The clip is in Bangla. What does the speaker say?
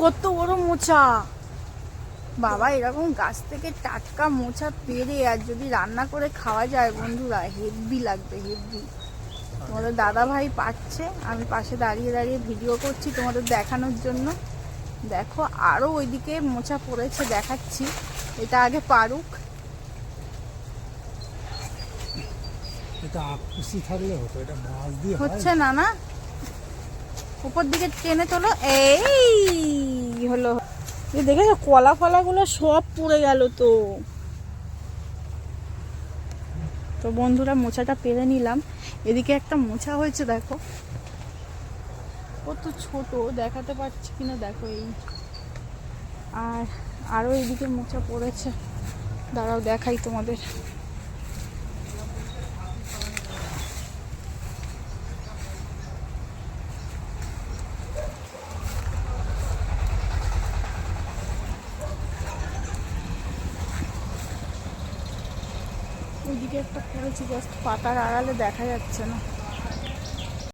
কত বড় মোচা বাবা, এরকম গাছ থেকে টাটকা মোচা পেরে আর যদি রান্না করে খাওয়া যায় বন্ধুরা, হেভি লাগবে, হেভি। তোমাদের দাদা ভাই পাচ্ছে, আমি পাশে দাঁড়িয়ে দাঁড়িয়ে ভিডিও করছি তোমাদের দেখানোর জন্য। দেখো আরো ওইদিকে মোচা পড়েছে, দেখাচ্ছি। এটা আগে পারুক। হচ্ছে না না, উপর দিকে টেনে তোলো। এই হলো, দেখেছো কলা ফলাগুলো সব পুড়ে গেল। তো তো বন্ধুরা, মোচাটা পেরে নিলাম। এদিকে একটা মোচা হয়েছে, দেখো কত ছোট, দেখাতে পারছি কিনা দেখো। এই আর আরো এইদিকে মোচা পড়েছে, দাঁড়াও দেখাই তোমাদের। ওইদিকে একটা পড়েছে, জাস্ট পাতার আড়ালে দেখা যাচ্ছে না।